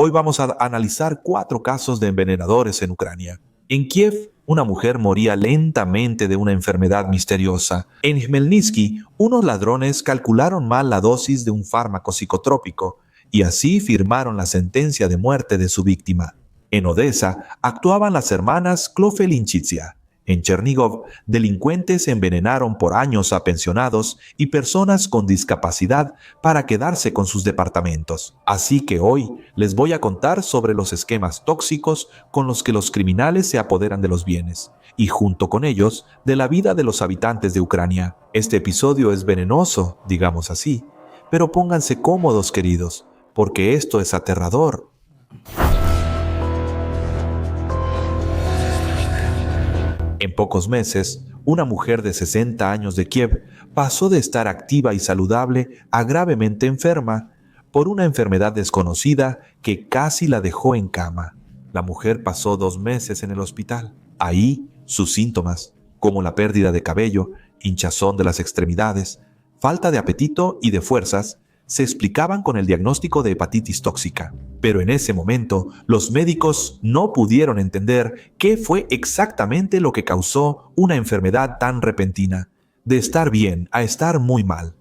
Hoy vamos a analizar 4 casos de envenenadores en Ucrania. En Kiev, una mujer moría lentamente de una enfermedad misteriosa. En Khmelnytsky, unos ladrones calcularon mal la dosis de un fármaco psicotrópico y así firmaron la sentencia de muerte de su víctima. En Odessa, actuaban las hermanas Klofelinchitsia. En Chernigov, delincuentes envenenaron por años a pensionados y personas con discapacidad para quedarse con sus departamentos. Así que hoy les voy a contar sobre los esquemas tóxicos con los que los criminales se apoderan de los bienes y junto con ellos de la vida de los habitantes de Ucrania. Este episodio es venenoso, digamos así, pero pónganse cómodos, queridos, porque esto es aterrador. En pocos meses, una mujer de 60 años de Kiev pasó de estar activa y saludable a gravemente enferma por una enfermedad desconocida que casi la dejó en cama. La mujer pasó 2 meses en el hospital. Ahí, sus síntomas, como la pérdida de cabello, hinchazón de las extremidades, falta de apetito y de fuerzas, se explicaban con el diagnóstico de hepatitis tóxica. Pero en ese momento, los médicos no pudieron entender qué fue exactamente lo que causó una enfermedad tan repentina, de estar bien a estar muy mal.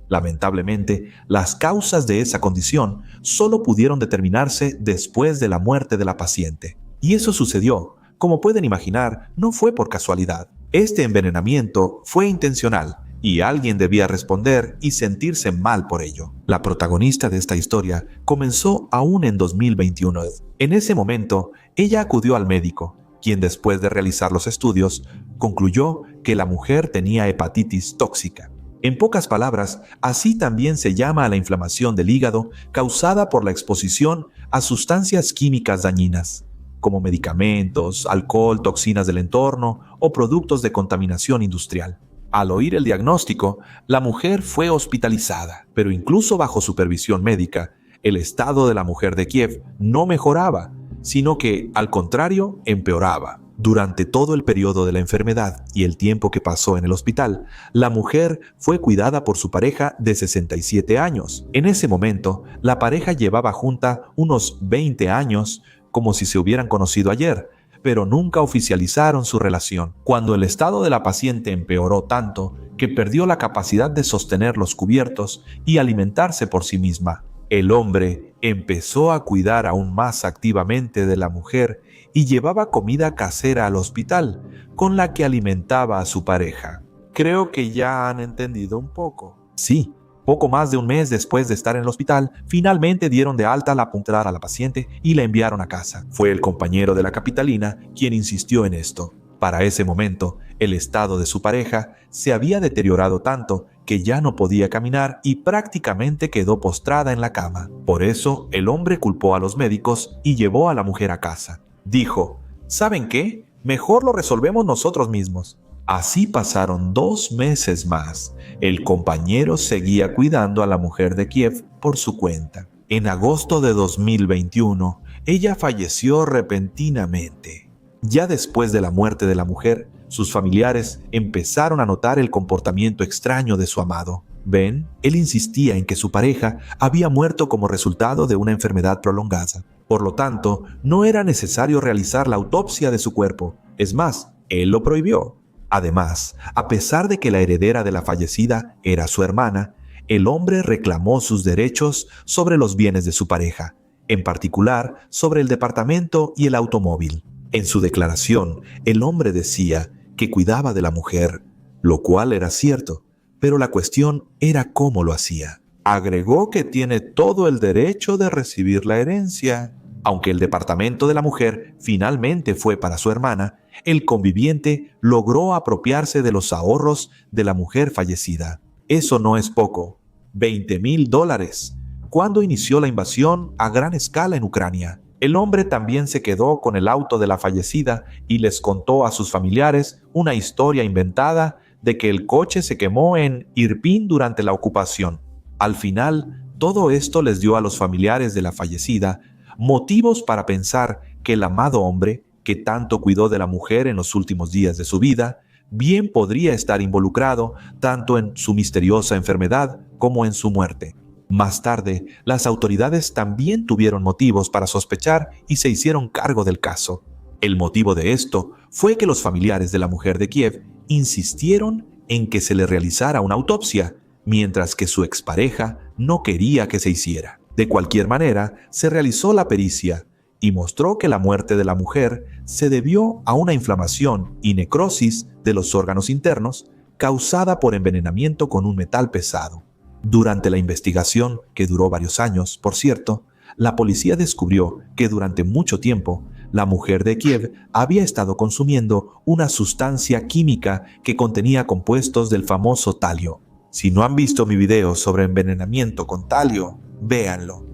Lamentablemente, las causas de esa condición solo pudieron determinarse después de la muerte de la paciente. Y eso sucedió, como pueden imaginar, no fue por casualidad. Este envenenamiento fue intencional, y alguien debía responder y sentirse mal por ello. La protagonista de esta historia comenzó aún en 2021. En ese momento, ella acudió al médico, quien después de realizar los estudios, concluyó que la mujer tenía hepatitis tóxica. En pocas palabras, así también se llama a la inflamación del hígado causada por la exposición a sustancias químicas dañinas, como medicamentos, alcohol, toxinas del entorno o productos de contaminación industrial. Al oír el diagnóstico, la mujer fue hospitalizada, pero incluso bajo supervisión médica, el estado de la mujer de Kiev no mejoraba, sino que, al contrario, empeoraba. Durante todo el periodo de la enfermedad y el tiempo que pasó en el hospital, la mujer fue cuidada por su pareja de 67 años. En ese momento, la pareja llevaba junta unos 20 años, como si se hubieran conocido ayer, pero nunca oficializaron su relación. Cuando el estado de la paciente empeoró tanto que perdió la capacidad de sostener los cubiertos y alimentarse por sí misma, el hombre empezó a cuidar aún más activamente de la mujer y llevaba comida casera al hospital, con la que alimentaba a su pareja. Creo que ya han entendido un poco. Sí. Poco más de un mes después de estar en el hospital, finalmente dieron de alta la puntada a la paciente y la enviaron a casa. Fue el compañero de la capitalina quien insistió en esto. Para ese momento, el estado de su pareja se había deteriorado tanto que ya no podía caminar y prácticamente quedó postrada en la cama. Por eso, el hombre culpó a los médicos y llevó a la mujer a casa. Dijo, ¿saben qué? Mejor lo resolvemos nosotros mismos. Así pasaron 2 meses más. El compañero seguía cuidando a la mujer de Kiev por su cuenta. En agosto de 2021, ella falleció repentinamente. Ya después de la muerte de la mujer, sus familiares empezaron a notar el comportamiento extraño de su amado. ¿Ven? Él insistía en que su pareja había muerto como resultado de una enfermedad prolongada. Por lo tanto, no era necesario realizar la autopsia de su cuerpo. Es más, él lo prohibió. Además, a pesar de que la heredera de la fallecida era su hermana, el hombre reclamó sus derechos sobre los bienes de su pareja, en particular sobre el departamento y el automóvil. En su declaración, el hombre decía que cuidaba de la mujer, lo cual era cierto, pero la cuestión era cómo lo hacía. Agregó que tiene todo el derecho de recibir la herencia. Aunque el departamento de la mujer finalmente fue para su hermana, el conviviente logró apropiarse de los ahorros de la mujer fallecida. Eso no es poco, $20,000. Cuando inició la invasión a gran escala en Ucrania, el hombre también se quedó con el auto de la fallecida y les contó a sus familiares una historia inventada de que el coche se quemó en Irpin durante la ocupación. Al final, todo esto les dio a los familiares de la fallecida motivos para pensar que el amado hombre, que tanto cuidó de la mujer en los últimos días de su vida, bien podría estar involucrado tanto en su misteriosa enfermedad como en su muerte. Más tarde, las autoridades también tuvieron motivos para sospechar y se hicieron cargo del caso. El motivo de esto fue que los familiares de la mujer de Kiev insistieron en que se le realizara una autopsia, mientras que su expareja no quería que se hiciera. De cualquier manera, se realizó la pericia y mostró que la muerte de la mujer se debió a una inflamación y necrosis de los órganos internos causada por envenenamiento con un metal pesado. Durante la investigación, que duró varios años, por cierto, la policía descubrió que durante mucho tiempo la mujer de Kiev había estado consumiendo una sustancia química que contenía compuestos del famoso talio. Si no han visto mi video sobre envenenamiento con talio, véanlo.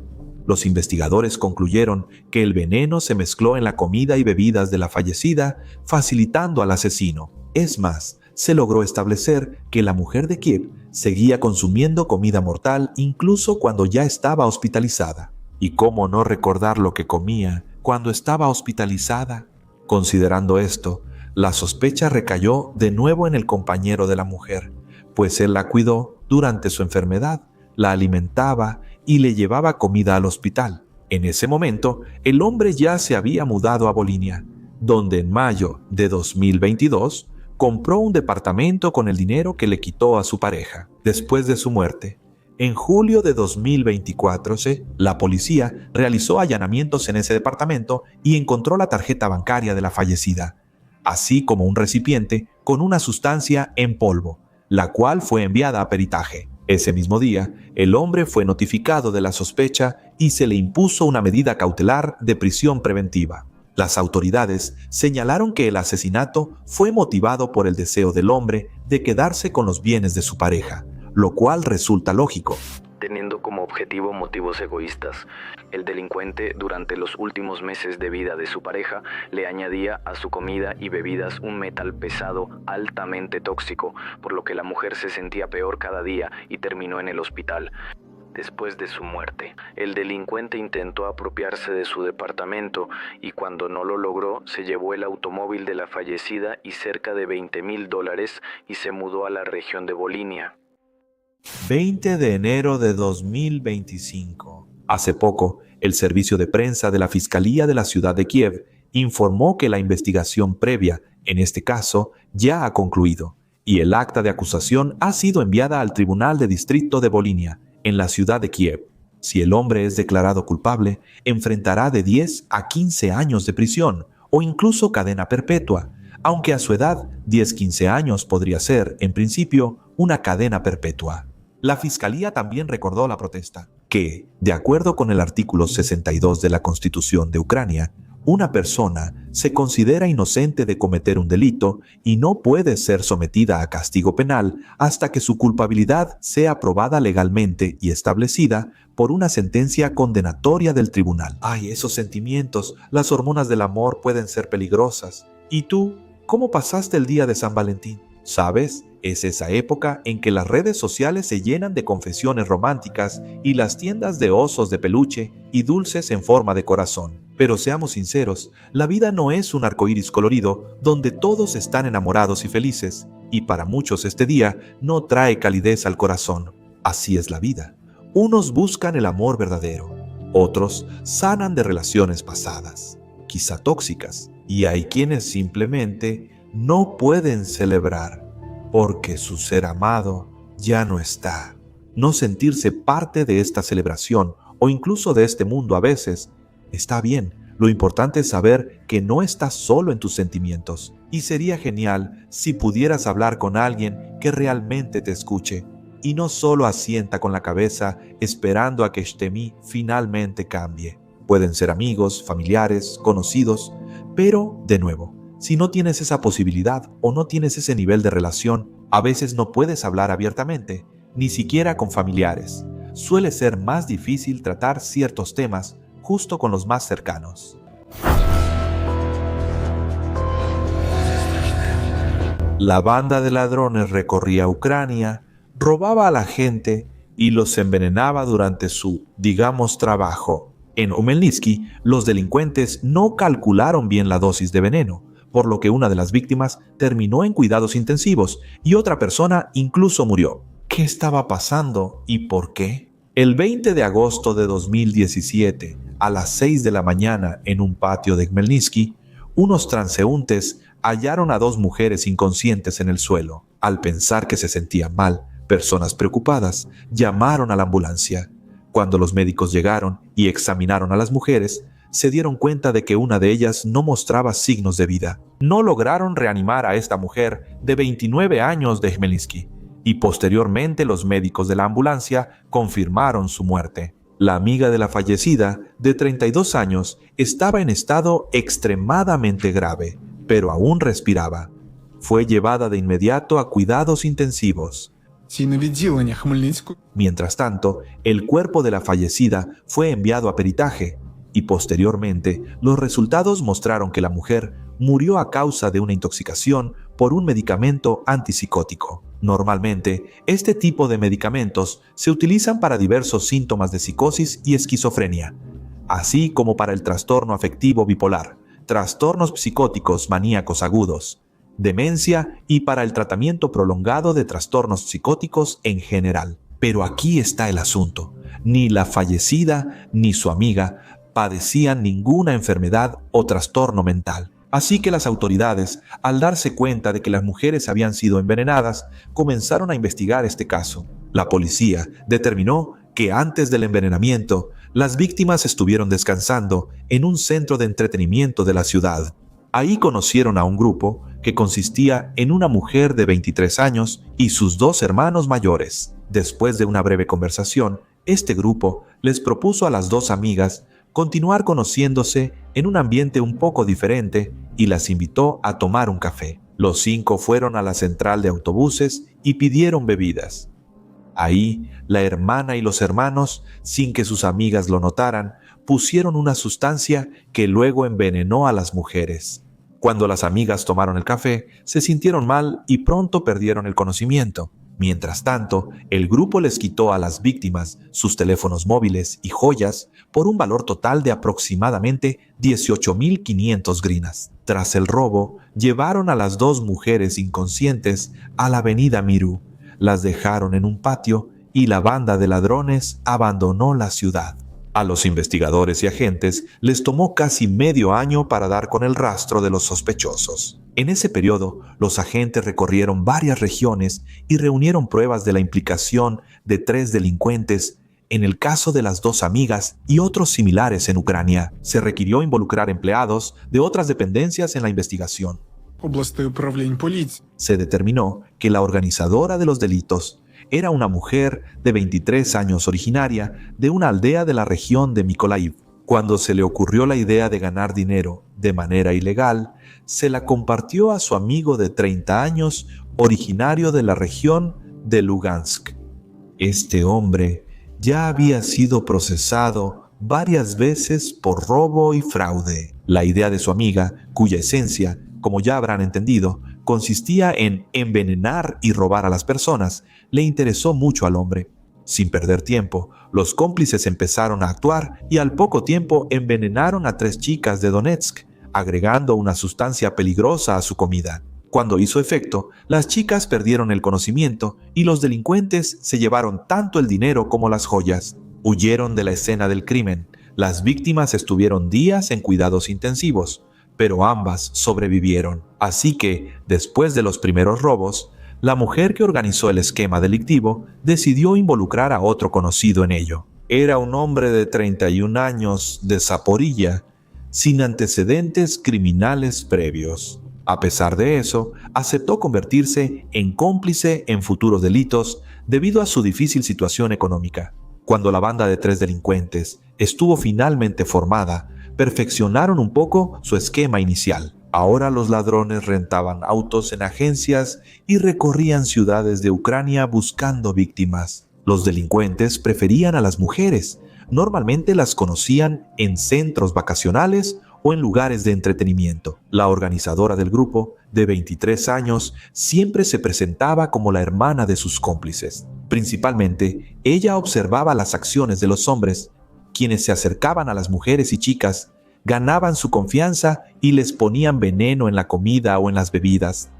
Los investigadores concluyeron que el veneno se mezcló en la comida y bebidas de la fallecida, facilitando al asesino. Es más, se logró establecer que la mujer de Kiev seguía consumiendo comida mortal incluso cuando ya estaba hospitalizada. ¿Y cómo no recordar lo que comía cuando estaba hospitalizada? Considerando esto, la sospecha recayó de nuevo en el compañero de la mujer, pues él la cuidó durante su enfermedad, la alimentaba y le llevaba comida al hospital. En ese momento, el hombre ya se había mudado a Volinia, donde en mayo de 2022 compró un departamento con el dinero que le quitó a su pareja después de su muerte. En julio de 2024, la policía realizó allanamientos en ese departamento y encontró la tarjeta bancaria de la fallecida, así como un recipiente con una sustancia en polvo, la cual fue enviada a peritaje. Ese mismo día, el hombre fue notificado de la sospecha y se le impuso una medida cautelar de prisión preventiva. Las autoridades señalaron que el asesinato fue motivado por el deseo del hombre de quedarse con los bienes de su pareja, lo cual resulta lógico. Teniendo como objetivo motivos egoístas, el delincuente durante los últimos meses de vida de su pareja le añadía a su comida y bebidas un metal pesado altamente tóxico, por lo que la mujer se sentía peor cada día y terminó en el hospital. Después de su muerte, el delincuente intentó apropiarse de su departamento y cuando no lo logró, se llevó el automóvil de la fallecida y cerca de $20,000 y se mudó a la región de Volinia. 20 de enero de 2025. Hace poco, el servicio de prensa de la Fiscalía de la ciudad de Kiev informó que la investigación previa, en este caso, ya ha concluido y el acta de acusación ha sido enviada al Tribunal de Distrito de Volinia, en la ciudad de Kiev. Si el hombre es declarado culpable, enfrentará de 10 a 15 años de prisión o incluso cadena perpetua, aunque a su edad 10-15 años podría ser, en principio, una cadena perpetua. La Fiscalía también recordó la protesta, que, de acuerdo con el artículo 62 de la Constitución de Ucrania, una persona se considera inocente de cometer un delito y no puede ser sometida a castigo penal hasta que su culpabilidad sea probada legalmente y establecida por una sentencia condenatoria del tribunal. Ay, esos sentimientos, las hormonas del amor pueden ser peligrosas. ¿Y tú, cómo pasaste el día de San Valentín? ¿Sabes? Es esa época en que las redes sociales se llenan de confesiones románticas y las tiendas de osos de peluche y dulces en forma de corazón. Pero seamos sinceros, la vida no es un arcoíris colorido donde todos están enamorados y felices, y para muchos este día no trae calidez al corazón. Así es la vida. Unos buscan el amor verdadero, otros sanan de relaciones pasadas, quizá tóxicas, y hay quienes simplemente no pueden celebrar porque su ser amado ya no está. No sentirse parte de esta celebración o incluso de este mundo a veces está bien. Lo importante es saber que no estás solo en tus sentimientos. Y sería genial si pudieras hablar con alguien que realmente te escuche y no solo asienta con la cabeza esperando a que Shtemi finalmente cambie. Pueden ser amigos, familiares, conocidos, pero, de nuevo, si no tienes esa posibilidad o no tienes ese nivel de relación, a veces no puedes hablar abiertamente, ni siquiera con familiares. Suele ser más difícil tratar ciertos temas justo con los más cercanos. La banda de ladrones recorría Ucrania, robaba a la gente y los envenenaba durante su, digamos, trabajo. En Khmelnytskyi, los delincuentes no calcularon bien la dosis de veneno, por lo que una de las víctimas terminó en cuidados intensivos y otra persona incluso murió. ¿Qué estaba pasando y por qué? El 20 de agosto de 2017, a las 6 de la mañana, en un patio de Khmelnytsky, unos transeúntes hallaron a dos mujeres inconscientes en el suelo. Al pensar que se sentían mal, personas preocupadas llamaron a la ambulancia. Cuando los médicos llegaron y examinaron a las mujeres, se dieron cuenta de que una de ellas no mostraba signos de vida. No lograron reanimar a esta mujer de 29 años de Khmelnytsky, y posteriormente los médicos de la ambulancia confirmaron su muerte. La amiga de la fallecida, de 32 años, estaba en estado extremadamente grave, pero aún respiraba. Fue llevada de inmediato a cuidados intensivos. Mientras tanto, el cuerpo de la fallecida fue enviado a peritaje, y posteriormente los resultados mostraron que la mujer murió a causa de una intoxicación por un medicamento antipsicótico. Normalmente, este tipo de medicamentos se utilizan para diversos síntomas de psicosis y esquizofrenia, así como para el trastorno afectivo bipolar, trastornos psicóticos maníacos agudos, demencia y para el tratamiento prolongado de trastornos psicóticos en general. Pero aquí está el asunto: ni la fallecida ni su amiga padecían ninguna enfermedad o trastorno mental. Así que las autoridades, al darse cuenta de que las mujeres habían sido envenenadas, comenzaron a investigar este caso. La policía determinó que antes del envenenamiento, las víctimas estuvieron descansando en un centro de entretenimiento de la ciudad. Ahí conocieron a un grupo que consistía en una mujer de 23 años y sus dos hermanos mayores. Después de una breve conversación, este grupo les propuso a las dos amigas continuar conociéndose en un ambiente un poco diferente y las invitó a tomar un café. Los 5 fueron a la central de autobuses y pidieron bebidas. Ahí, la hermana y los hermanos, sin que sus amigas lo notaran, pusieron una sustancia que luego envenenó a las mujeres. Cuando las amigas tomaron el café, se sintieron mal y pronto perdieron el conocimiento. Mientras tanto, el grupo les quitó a las víctimas sus teléfonos móviles y joyas por un valor total de aproximadamente 18.500 grinas. Tras el robo, llevaron a las dos mujeres inconscientes a la avenida Miru, las dejaron en un patio y la banda de ladrones abandonó la ciudad. A los investigadores y agentes les tomó casi medio año para dar con el rastro de los sospechosos. En ese periodo, los agentes recorrieron varias regiones y reunieron pruebas de la implicación de 3 delincuentes en el caso de las dos amigas y otros similares en Ucrania. Se requirió involucrar empleados de otras dependencias en la investigación. Se determinó que la organizadora de los delitos era una mujer de 23 años originaria de una aldea de la región de Mykolaiv. Cuando se le ocurrió la idea de ganar dinero de manera ilegal, se la compartió a su amigo de 30 años originario de la región de Lugansk. Este hombre ya había sido procesado varias veces por robo y fraude. La idea de su amiga, cuya esencia, como ya habrán entendido, consistía en envenenar y robar a las personas, le interesó mucho al hombre. Sin perder tiempo, los cómplices empezaron a actuar y al poco tiempo envenenaron a 3 chicas de Donetsk, agregando una sustancia peligrosa a su comida. Cuando hizo efecto, las chicas perdieron el conocimiento y los delincuentes se llevaron tanto el dinero como las joyas. Huyeron de la escena del crimen. Las víctimas estuvieron días en cuidados intensivos, pero ambas sobrevivieron. Así que, después de los primeros robos, la mujer que organizó el esquema delictivo decidió involucrar a otro conocido en ello. Era un hombre de 31 años de Zaporilla, sin antecedentes criminales previos. A pesar de eso, aceptó convertirse en cómplice en futuros delitos debido a su difícil situación económica. Cuando la banda de 3 delincuentes estuvo finalmente formada, perfeccionaron un poco su esquema inicial. Ahora los ladrones rentaban autos en agencias y recorrían ciudades de Ucrania buscando víctimas. Los delincuentes preferían a las mujeres. Normalmente las conocían en centros vacacionales o en lugares de entretenimiento. La organizadora del grupo, de 23 años, siempre se presentaba como la hermana de sus cómplices. Principalmente, ella observaba las acciones de los hombres, quienes se acercaban a las mujeres y chicas, ganaban su confianza y les ponían veneno en la comida o en las bebidas.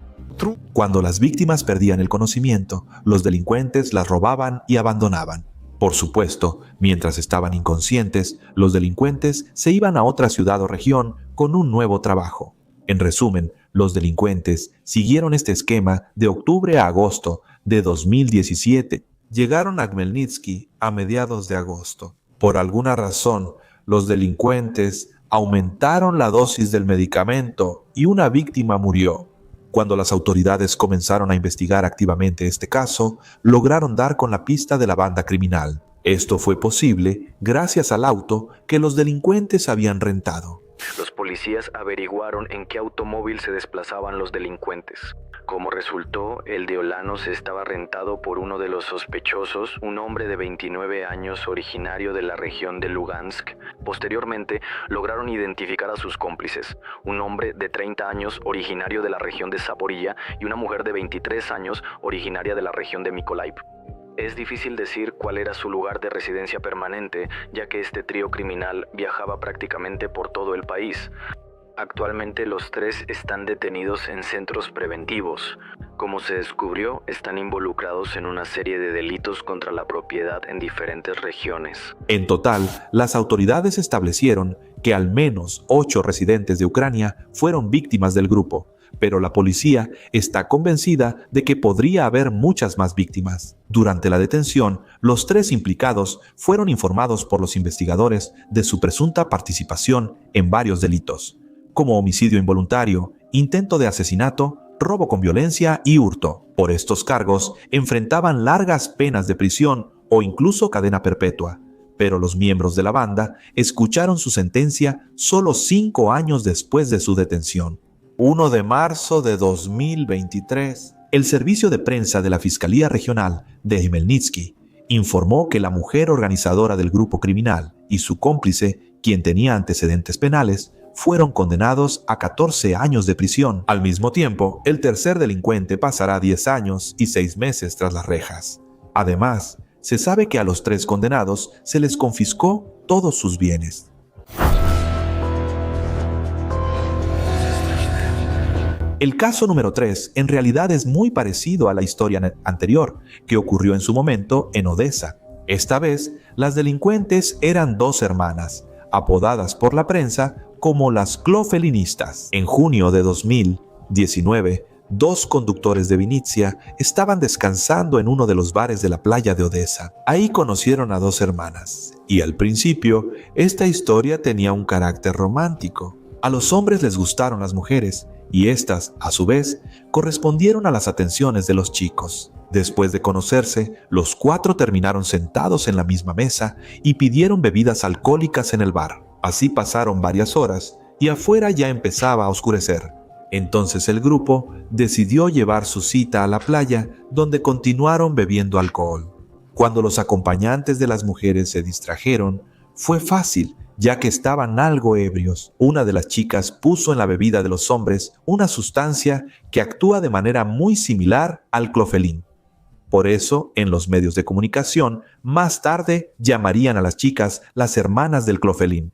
Cuando las víctimas perdían el conocimiento, los delincuentes las robaban y abandonaban. Por supuesto, mientras estaban inconscientes, los delincuentes se iban a otra ciudad o región con un nuevo trabajo. En resumen, los delincuentes siguieron este esquema de octubre a agosto de 2017. Llegaron a Khmelnytsky a mediados de agosto. Por alguna razón, los delincuentes aumentaron la dosis del medicamento y una víctima murió. Cuando las autoridades comenzaron a investigar activamente este caso, lograron dar con la pista de la banda criminal. Esto fue posible gracias al auto que los delincuentes habían rentado. Los policías averiguaron en qué automóvil se desplazaban los delincuentes. Como resultó, el de Olanos estaba rentado por uno de los sospechosos, un hombre de 29 años originario de la región de Lugansk. Posteriormente, lograron identificar a sus cómplices, un hombre de 30 años originario de la región de Zaporilla y una mujer de 23 años originaria de la región de Mykolaiv. Es difícil decir cuál era su lugar de residencia permanente, ya que este trío criminal viajaba prácticamente por todo el país. Actualmente los tres están detenidos en centros preventivos. Como se descubrió, están involucrados en una serie de delitos contra la propiedad en diferentes regiones. En total, las autoridades establecieron que al menos 8 residentes de Ucrania fueron víctimas del grupo, pero la policía está convencida de que podría haber muchas más víctimas. Durante la detención, los 3 implicados fueron informados por los investigadores de su presunta participación en varios delitos, como homicidio involuntario, intento de asesinato, robo con violencia y hurto. Por estos cargos, enfrentaban largas penas de prisión o incluso cadena perpetua. Pero los miembros de la banda escucharon su sentencia solo 5 años después de su detención. 1 de marzo de 2023, el servicio de prensa de la Fiscalía Regional de Khmelnytsky informó que la mujer organizadora del grupo criminal y su cómplice, quien tenía antecedentes penales, fueron condenados a 14 años de prisión. Al mismo tiempo, el tercer delincuente pasará 10 años y 6 meses tras las rejas. Además, se sabe que a los 3 condenados se les confiscó todos sus bienes. El caso número 3 en realidad es muy parecido a la historia anterior, que ocurrió en su momento en Odessa. Esta vez, las delincuentes eran 2 hermanas, apodadas por la prensa como las clofelinistas. En junio de 2019, 2 conductores de Vinnytsia estaban descansando en uno de los bares de la playa de Odessa. Ahí conocieron a 2 hermanas, y al principio, esta historia tenía un carácter romántico. A los hombres les gustaron las mujeres, y éstas, a su vez, correspondieron a las atenciones de los chicos. Después de conocerse, los 4 terminaron sentados en la misma mesa y pidieron bebidas alcohólicas en el bar. Así pasaron varias horas y afuera ya empezaba a oscurecer. Entonces el grupo decidió llevar su cita a la playa, donde continuaron bebiendo alcohol. Cuando los acompañantes de las mujeres se distrajeron, fue fácil, ya que estaban algo ebrios. Una de las chicas puso en la bebida de los hombres una sustancia que actúa de manera muy similar al clofelín. Por eso, en los medios de comunicación, más tarde llamarían a las chicas las hermanas del clofelín.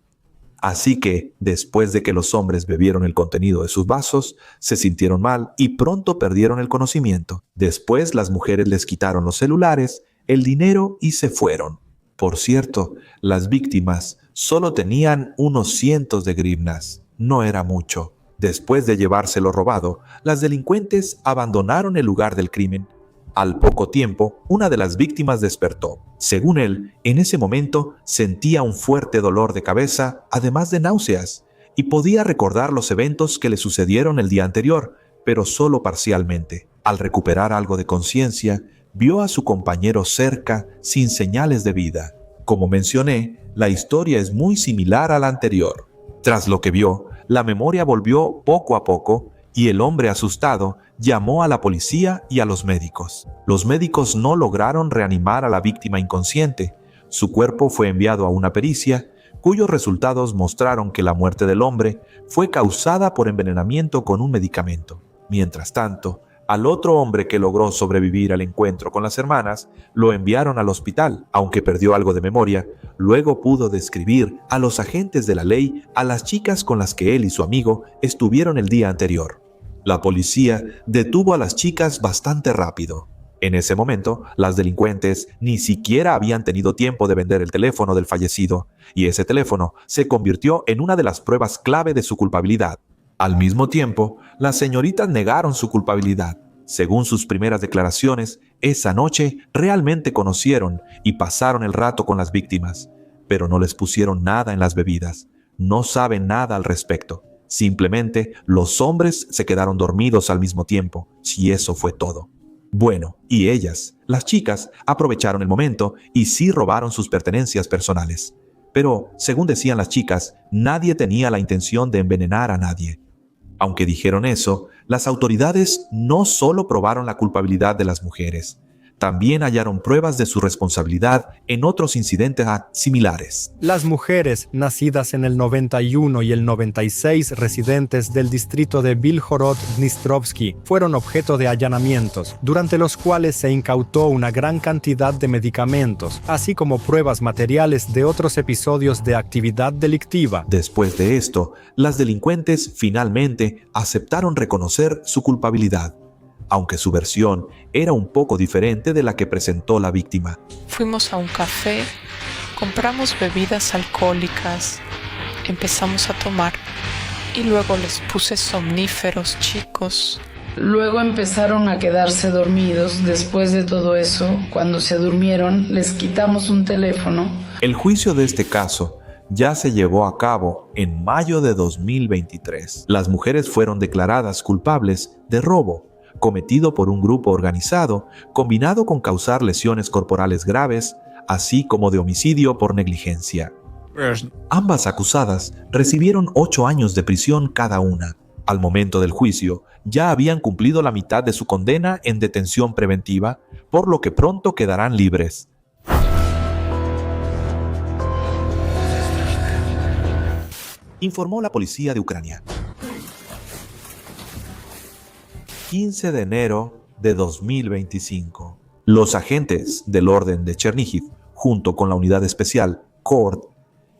Así que, después de que los hombres bebieron el contenido de sus vasos, se sintieron mal y pronto perdieron el conocimiento. Después, las mujeres les quitaron los celulares, el dinero y se fueron. Por cierto, las víctimas solo tenían unos cientos de grivnas. No era mucho. Después de llevarse lo robado, las delincuentes abandonaron el lugar del crimen. Al poco tiempo, una de las víctimas despertó. Según él, en ese momento sentía un fuerte dolor de cabeza, además de náuseas, y podía recordar los eventos que le sucedieron el día anterior, pero solo parcialmente. Al recuperar algo de conciencia, vio a su compañero cerca, sin señales de vida. Como mencioné, la historia es muy similar a la anterior. Tras lo que vio, la memoria volvió poco a poco, y el hombre asustado llamó a la policía y a los médicos. Los médicos no lograron reanimar a la víctima inconsciente. Su cuerpo fue enviado a una pericia, cuyos resultados mostraron que la muerte del hombre fue causada por envenenamiento con un medicamento. Mientras tanto, al otro hombre que logró sobrevivir al encuentro con las hermanas, lo enviaron al hospital. Aunque perdió algo de memoria, luego pudo describir a los agentes de la ley a las chicas con las que él y su amigo estuvieron el día anterior. La policía detuvo a las chicas bastante rápido. En ese momento, las delincuentes ni siquiera habían tenido tiempo de vender el teléfono del fallecido, y ese teléfono se convirtió en una de las pruebas clave de su culpabilidad. Al mismo tiempo, las señoritas negaron su culpabilidad. Según sus primeras declaraciones, esa noche realmente conocieron y pasaron el rato con las víctimas, pero no les pusieron nada en las bebidas. No saben nada al respecto. Simplemente los hombres se quedaron dormidos al mismo tiempo, si eso fue todo. Bueno, y ellas, las chicas, aprovecharon el momento y sí robaron sus pertenencias personales. Pero, según decían las chicas, nadie tenía la intención de envenenar a nadie. Aunque dijeron eso, las autoridades no solo probaron la culpabilidad de las mujeres, también hallaron pruebas de su responsabilidad en otros incidentes similares. Las mujeres nacidas en el 91 y el 96 residentes del distrito de Bilhorod-Dnistrovsky fueron objeto de allanamientos, durante los cuales se incautó una gran cantidad de medicamentos, así como pruebas materiales de otros episodios de actividad delictiva. Después de esto, las delincuentes finalmente aceptaron reconocer su culpabilidad, aunque su versión era un poco diferente de la que presentó la víctima. Fuimos a un café, compramos bebidas alcohólicas, empezamos a tomar y luego les puse somníferos chicos. Luego empezaron a quedarse dormidos. Después de todo eso, cuando se durmieron, les quitamos un teléfono. El juicio de este caso ya se llevó a cabo en mayo de 2023. Las mujeres fueron declaradas culpables de robo cometido por un grupo organizado, combinado con causar lesiones corporales graves, así como de homicidio por negligencia. Ambas acusadas recibieron 8 años de prisión cada una. Al momento del juicio, ya habían cumplido la mitad de su condena en detención preventiva, por lo que pronto quedarán libres. Informó la policía de Ucrania. 15 de enero de 2025. Los agentes del orden de Chernihiv, junto con la unidad especial KORD,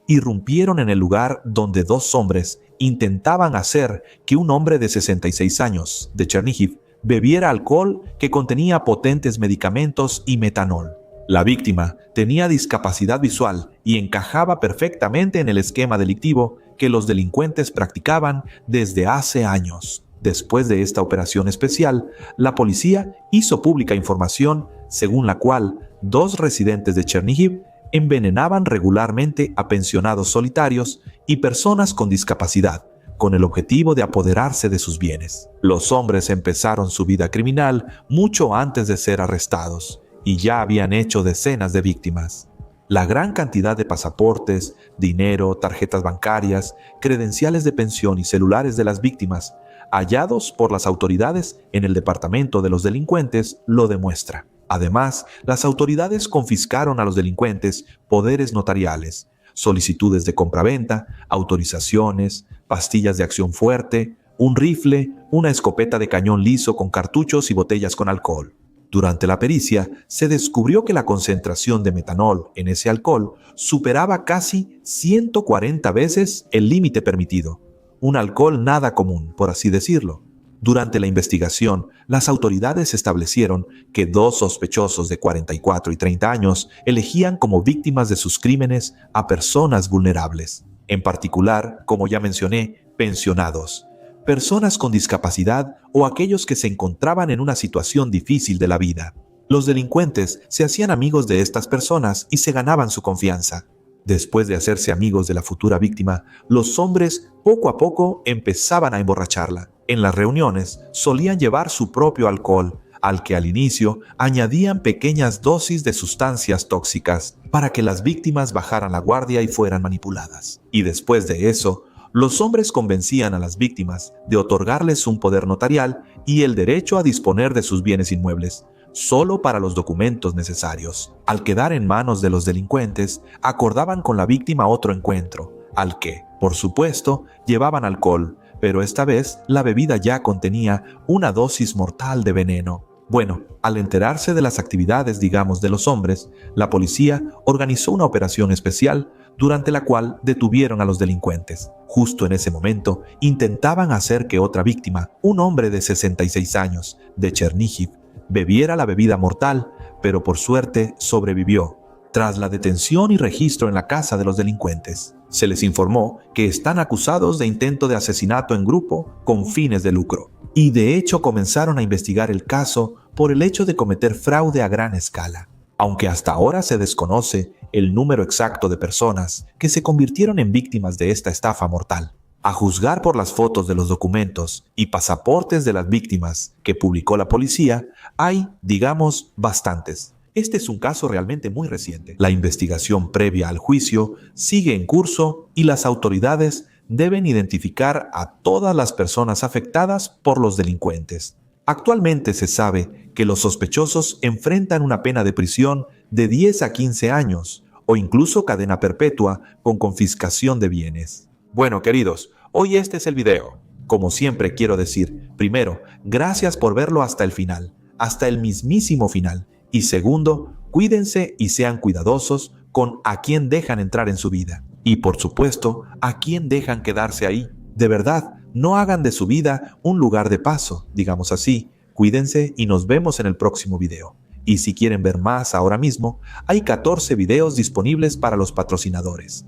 irrumpieron en el lugar donde 2 hombres intentaban hacer que un hombre de 66 años de Chernihiv bebiera alcohol que contenía potentes medicamentos y metanol. La víctima tenía discapacidad visual y encajaba perfectamente en el esquema delictivo que los delincuentes practicaban desde hace años. Después de esta operación especial, la policía hizo pública información según la cual 2 residentes de Chernihiv envenenaban regularmente a pensionados solitarios y personas con discapacidad, con el objetivo de apoderarse de sus bienes. Los hombres empezaron su vida criminal mucho antes de ser arrestados y ya habían hecho decenas de víctimas. La gran cantidad de pasaportes, dinero, tarjetas bancarias, credenciales de pensión y celulares de las víctimas hallados por las autoridades en el departamento de los delincuentes lo demuestra. Además, las autoridades confiscaron a los delincuentes poderes notariales, solicitudes de compraventa, autorizaciones, pastillas de acción fuerte, un rifle, una escopeta de cañón liso con cartuchos y botellas con alcohol. Durante la pericia, se descubrió que la concentración de metanol en ese alcohol superaba casi 140 veces el límite permitido. Un alcohol nada común, por así decirlo. Durante la investigación, las autoridades establecieron que 2 sospechosos de 44 y 30 años elegían como víctimas de sus crímenes a personas vulnerables. En particular, como ya mencioné, pensionados, personas con discapacidad o aquellos que se encontraban en una situación difícil de la vida. Los delincuentes se hacían amigos de estas personas y se ganaban su confianza. Después de hacerse amigos de la futura víctima, los hombres poco a poco empezaban a emborracharla. En las reuniones solían llevar su propio alcohol, al que al inicio añadían pequeñas dosis de sustancias tóxicas para que las víctimas bajaran la guardia y fueran manipuladas. Y después de eso, los hombres convencían a las víctimas de otorgarles un poder notarial y el derecho a disponer de sus bienes inmuebles, solo para los documentos necesarios. Al quedar en manos de los delincuentes, acordaban con la víctima otro encuentro, al que, por supuesto, llevaban alcohol, pero esta vez la bebida ya contenía una dosis mortal de veneno. Bueno, al enterarse de las actividades, de los hombres, la policía organizó una operación especial durante la cual detuvieron a los delincuentes. Justo en ese momento, intentaban hacer que otra víctima, un hombre de 66 años, de Chernihiv, bebiera la bebida mortal, pero por suerte sobrevivió. Tras la detención y registro en la casa de los delincuentes, se les informó que están acusados de intento de asesinato en grupo con fines de lucro. Y de hecho comenzaron a investigar el caso por el hecho de cometer fraude a gran escala. Aunque hasta ahora se desconoce el número exacto de personas que se convirtieron en víctimas de esta estafa mortal. A juzgar por las fotos de los documentos y pasaportes de las víctimas que publicó la policía, hay, digamos, bastantes. Este es un caso realmente muy reciente. La investigación previa al juicio sigue en curso y las autoridades deben identificar a todas las personas afectadas por los delincuentes. Actualmente se sabe que los sospechosos enfrentan una pena de prisión de 10 a 15 años o incluso cadena perpetua con confiscación de bienes. Bueno, queridos, hoy este es el video. Como siempre quiero decir, primero, gracias por verlo hasta el final, hasta el mismísimo final. Y segundo, cuídense y sean cuidadosos con a quién dejan entrar en su vida. Y por supuesto, a quién dejan quedarse ahí. De verdad, no hagan de su vida un lugar de paso, digamos así. Cuídense y nos vemos en el próximo video. Y si quieren ver más ahora mismo, hay 14 videos disponibles para los patrocinadores.